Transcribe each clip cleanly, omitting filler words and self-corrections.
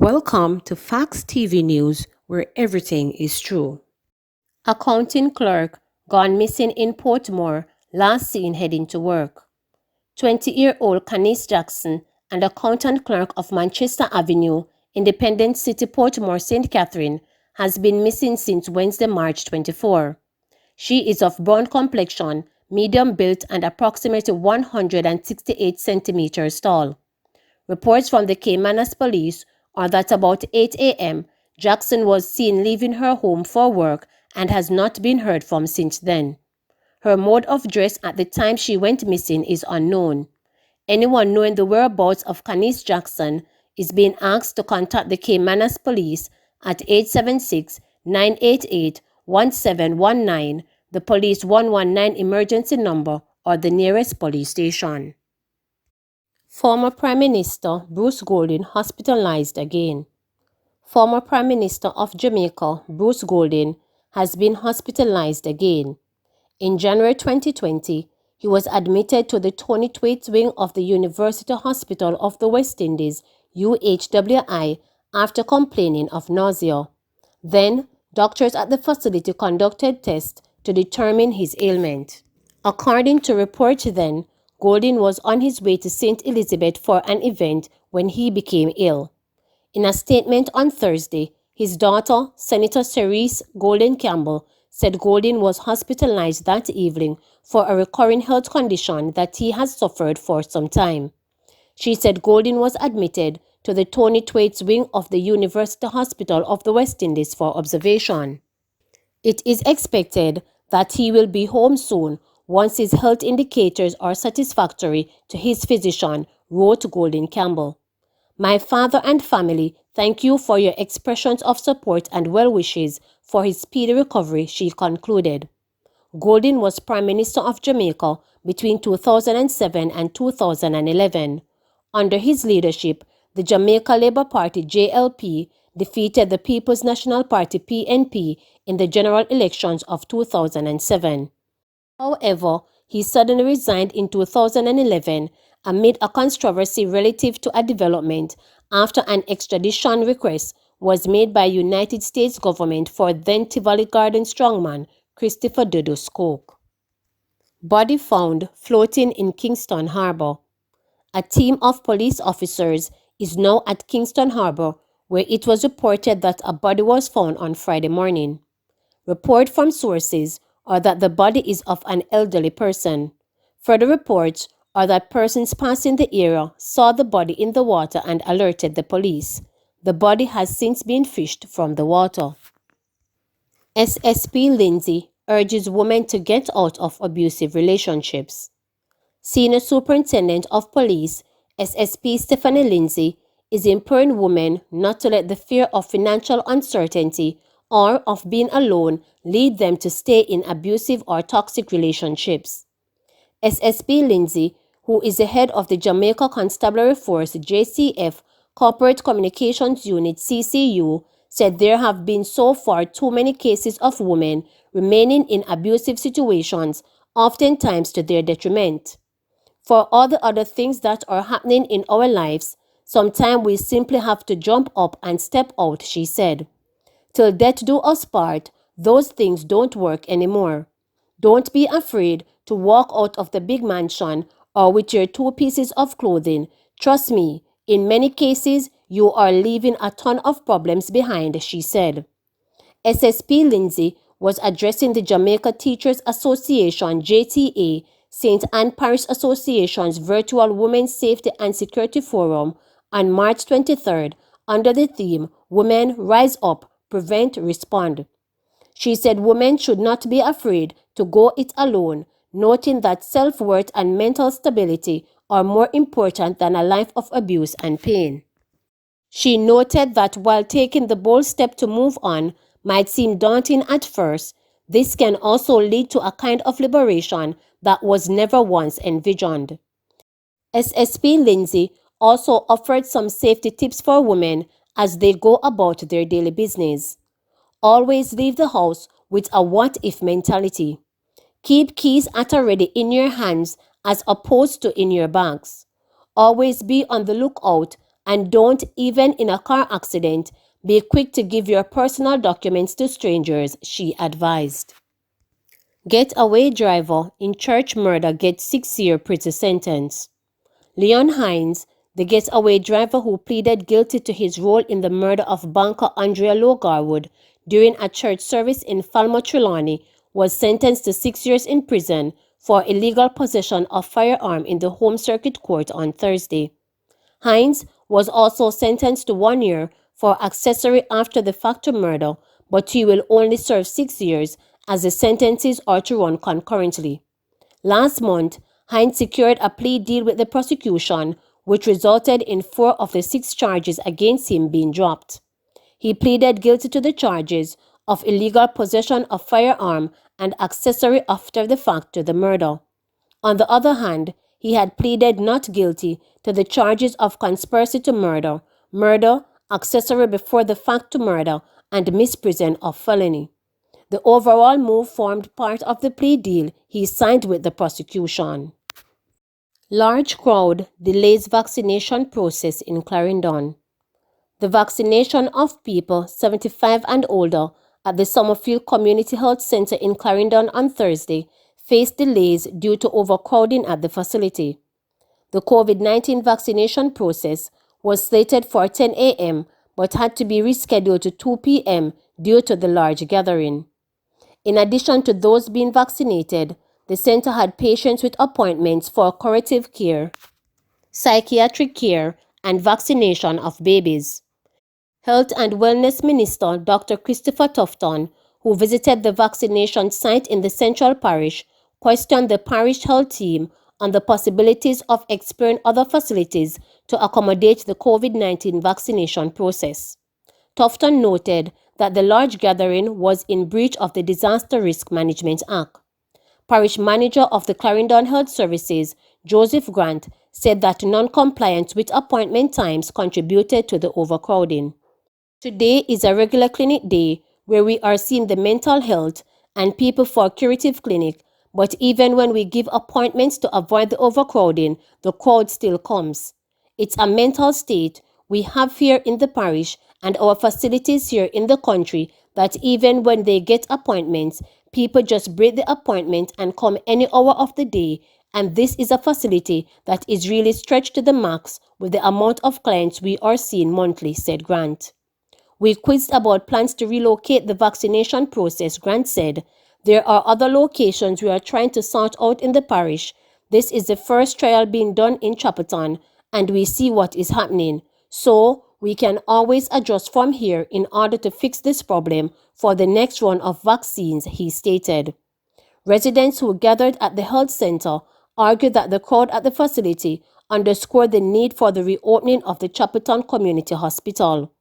Welcome to Facts TV News, where everything is true. Accounting clerk gone missing in Portmore, last seen heading to work. 20-year-old Canis Jackson, an accountant clerk of Manchester Avenue, Independent City, Portmore, St. Catherine, has been missing since Wednesday, March 24. She is of brown complexion, medium built, and approximately 168 centimeters tall. Reports from the Caymanas police are that about 8 a.m., Jackson was seen leaving her home for work and has not been heard from since then. Her mode of dress at the time she went missing is unknown. Anyone knowing the whereabouts of Canis Jackson is being asked to contact the Caymanas police at 876-988-1719, the police 119 emergency number, or the nearest police station. Former Prime Minister Bruce Golding hospitalized again. Former Prime Minister of Jamaica Bruce Golding has been hospitalized again. In January 2020, he was admitted to the Tony Thwaites wing of the University Hospital of the West Indies, UHWI, after complaining of nausea. Then, doctors at the facility conducted tests to determine his ailment. According to reports then, Golding was on his way to St. Elizabeth for an event when he became ill. In a statement on Thursday, his daughter, Senator Cerise Golding Campbell, said Golding was hospitalized that evening for a recurring health condition that he has suffered for some time. She said Golding was admitted to the Tony Thwaites wing of the University Hospital of the West Indies for observation. It is expected that he will be home soon once his health indicators are satisfactory to his physician, wrote Golding Campbell. My father and family thank you for your expressions of support and well wishes for his speedy recovery, she concluded. Golding was Prime Minister of Jamaica between 2007 and 2011. Under his leadership, the Jamaica Labour Party JLP defeated the People's National Party PNP in the general elections of 2007. However, he suddenly resigned in 2011 amid a controversy relative to a development after an extradition request was made by United States government for then Tivoli Garden strongman Christopher Dudus Coke. Body found floating in Kingston Harbour. A team of police officers is now at Kingston Harbour, where it was reported that a body was found on Friday morning. Report from sources are that the body is of an elderly person. Further reports are that persons passing the area saw the body in the water and alerted the police. The body has since been fished from the water. SSP Lindsay urges women to get out of abusive relationships. Senior Superintendent of Police, SSP Stephanie Lindsay, is imploring women not to let the fear of financial uncertainty or of being alone lead them to stay in abusive or toxic relationships. SSP Lindsay, who is the head of the Jamaica Constabulary Force JCF Corporate Communications Unit CCU, said there have been so far too many cases of women remaining in abusive situations, oftentimes to their detriment. For all the other things that are happening in our lives, sometimes we simply have to jump up and step out, she said. Till death do us part, those things don't work anymore. Don't be afraid to walk out of the big mansion or with your 2 pieces of clothing. Trust me, in many cases, you are leaving a ton of problems behind, she said. SSP Lindsay was addressing the Jamaica Teachers Association JTA St. Anne Parish Association's virtual Women's Safety and Security Forum on March 23rd under the theme Women Rise Up, Prevent, Respond. She said women should not be afraid to go it alone, noting that self-worth and mental stability are more important than a life of abuse and pain. She noted that while taking the bold step to move on might seem daunting at first, this can also lead to a kind of liberation that was never once envisioned. SSP Lindsay also offered some safety tips for women as they go about their daily business. Always leave the house with a what-if mentality. Keep keys at a ready in your hands as opposed to in your bags. Always be on the lookout And don't, even in a car accident, be quick to give your personal documents to strangers, she advised. Getaway driver in church murder gets 6-year prison sentence. Leon Hines, the getaway driver who pleaded guilty to his role in the murder of banker Andrea Logarwood during a church service in Falmouth, Trelawney, was sentenced to 6 years in prison for illegal possession of firearm in the Home Circuit Court on Thursday. Hines was also sentenced to 1 year for accessory after the fact to murder, but he will only serve 6 years as the sentences are to run concurrently. Last month, Hines secured a plea deal with the prosecution, which resulted in 4 of the 6 charges against him being dropped. He pleaded guilty to the charges of illegal possession of firearm and accessory after the fact to the murder. On the other hand, he had pleaded not guilty to the charges of conspiracy to murder, murder, accessory before the fact to murder, and misprision of felony. The overall move formed part of the plea deal he signed with the prosecution. Large crowd delays vaccination process in Clarendon. The vaccination of people 75 and older at the Summerfield Community Health Center in Clarendon on Thursday faced delays due to overcrowding at the facility. The COVID-19 vaccination process was slated for 10 a.m. but had to be rescheduled to 2 p.m. due to the large gathering. In addition to those being vaccinated, the center had patients with appointments for curative care, psychiatric care, and vaccination of babies. Health and Wellness Minister Dr. Christopher Tufton, who visited the vaccination site in the Central Parish, questioned the parish health team on the possibilities of exploring other facilities to accommodate the COVID-19 vaccination process. Tufton noted that the large gathering was in breach of the Disaster Risk Management Act. Parish Manager of the Clarendon Health Services, Joseph Grant, said that non-compliance with appointment times contributed to the overcrowding. Today is a regular clinic day where we are seeing the mental health and people for curative clinic, but even when we give appointments to avoid the overcrowding, the crowd still comes. It's a mental state we have here in the parish and our facilities here in the country that even when they get appointments, people just break the appointment and come any hour of the day, and this is a facility that is really stretched to the max with the amount of clients we are seeing monthly, said Grant. We quizzed about plans to relocate the vaccination process, Grant said. There are other locations we are trying to sort out in the parish. This is the first trial being done in Chapelton, and we see what is happening. So, we can always adjust from here in order to fix this problem for the next run of vaccines, he stated. Residents who gathered at the health center argued that the crowd at the facility underscored the need for the reopening of the Chapelton Community Hospital.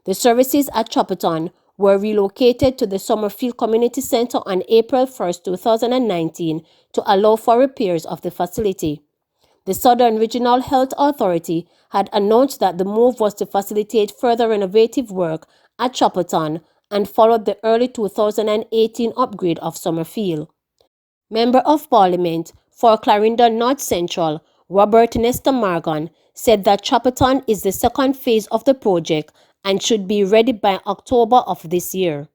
The services at Chapelton were relocated to the Summerfield Community Center on April 1, 2019 to allow for repairs of the facility. The Southern Regional Health Authority had announced that the move was to facilitate further renovative work at Chapelton and followed the early 2018 upgrade of Summerfield. Member of Parliament for Clarendon North Central, Robert Nestor Morgan, said that Chapelton is the second phase of the project and should be ready by October of this year.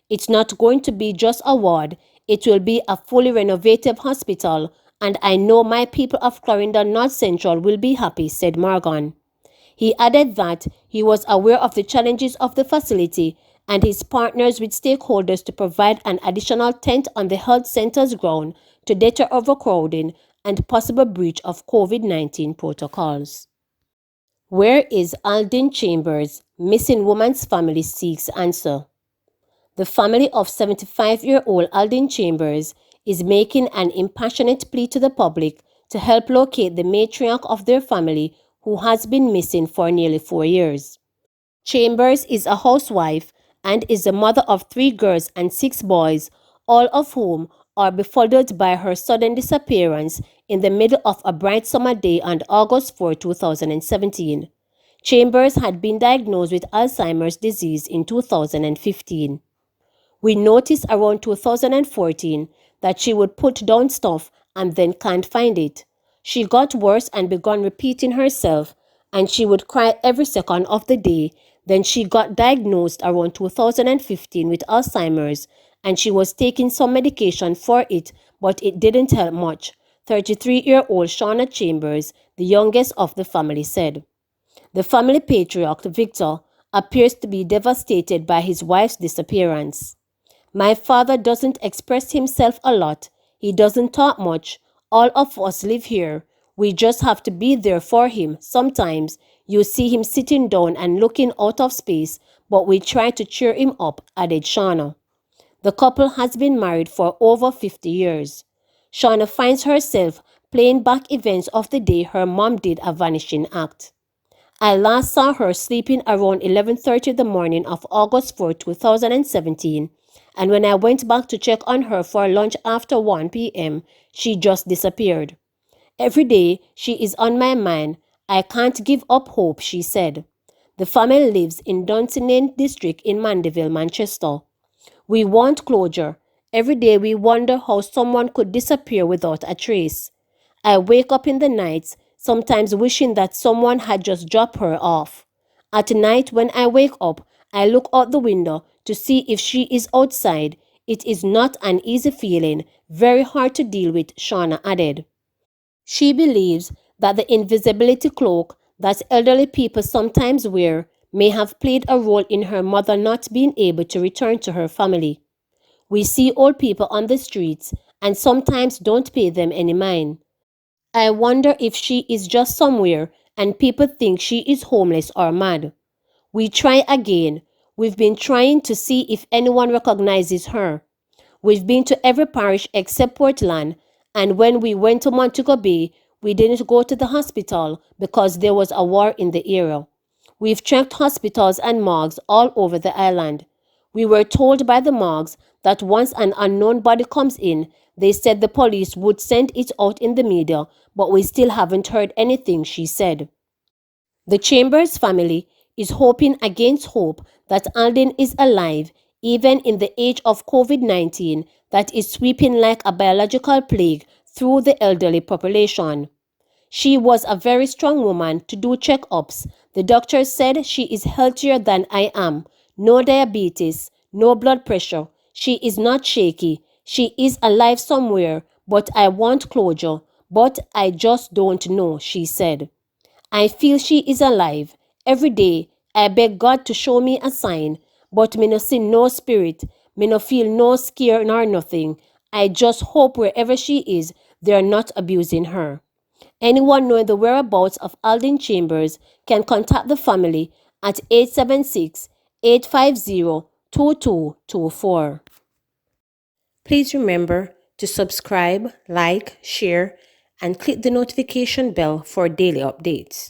It's not going to be just a ward, it will be a fully renovated hospital, and I know my people of Clarendon North Central will be happy, said Morgan. He added that he was aware of the challenges of the facility and his partners with stakeholders to provide an additional tent on the health center's ground to deter overcrowding and possible breach of COVID-19 protocols. Where is Aldin Chambers? Missing woman's family seeks answer. The family of 75-year-old Aldin Chambers is making an impassionate plea to the public to help locate the matriarch of their family who has been missing for nearly 4 years. Chambers is a housewife and is the mother of 3 girls and 6 boys, all of whom are befuddled by her sudden disappearance in the middle of a bright summer day on August 4, 2017. Chambers had been diagnosed with Alzheimer's disease in 2015. We noticed around 2014 that she would put down stuff and then can't find it. She got worse and began repeating herself, and she would cry every second of the day. Then she got diagnosed around 2015 with Alzheimer's, and she was taking some medication for it, but it didn't help much. 33-year-old Shauna Chambers, the youngest of the family, said. The family patriarch, Victor, appears to be devastated by his wife's disappearance. My father doesn't express himself a lot. He doesn't talk much. All of us live here. We just have to be there for him. Sometimes you see him sitting down and looking out of space, but we try to cheer him up, added Shauna. The couple has been married for over 50 years. Shauna finds herself playing back events of the day her mom did a vanishing act. I last saw her sleeping around 11:30 the morning of August 4, 2017, and when I went back to check on her for lunch after 1 p.m., she just disappeared. Every day, she is on my mind. I can't give up hope, she said. The family lives in Dunsinane district in Mandeville, Manchester. We want closure. Every day we wonder how someone could disappear without a trace. I wake up in the nights, sometimes wishing that someone had just dropped her off. At night when I wake up, I look out the window to see if she is outside. It is not an easy feeling, very hard to deal with, Shauna added. She believes that the invisibility cloak that elderly people sometimes wear may have played a role in her mother not being able to return to her family. We see old people on the streets and sometimes don't pay them any mind. I wonder if she is just somewhere and people think she is homeless or mad. We try again. We've been trying to see if anyone recognizes her. We've been to every parish except Portland, and when we went to Montego Bay, we didn't go to the hospital because there was a war in the area. We've checked hospitals and morgues all over the island. We were told by the morgues that once an unknown body comes in, they said the police would send it out in the media, but we still haven't heard anything, she said. The Chambers family is hoping against hope that Alden is alive, even in the age of COVID-19 that is sweeping like a biological plague through the elderly population. She was a very strong woman to do checkups. The doctor said she is healthier than I am. No diabetes, no blood pressure. She is not shaky. She is alive somewhere, but I want closure. But I just don't know, she said. I feel she is alive. Every day, I beg God to show me a sign, but me no see no spirit. Me no feel no scare nor nothing. I just hope wherever she is, they are not abusing her. Anyone knowing the whereabouts of Alden Chambers can contact the family at 876-850-2224. Please remember to subscribe, like, share, and click the notification bell for daily updates.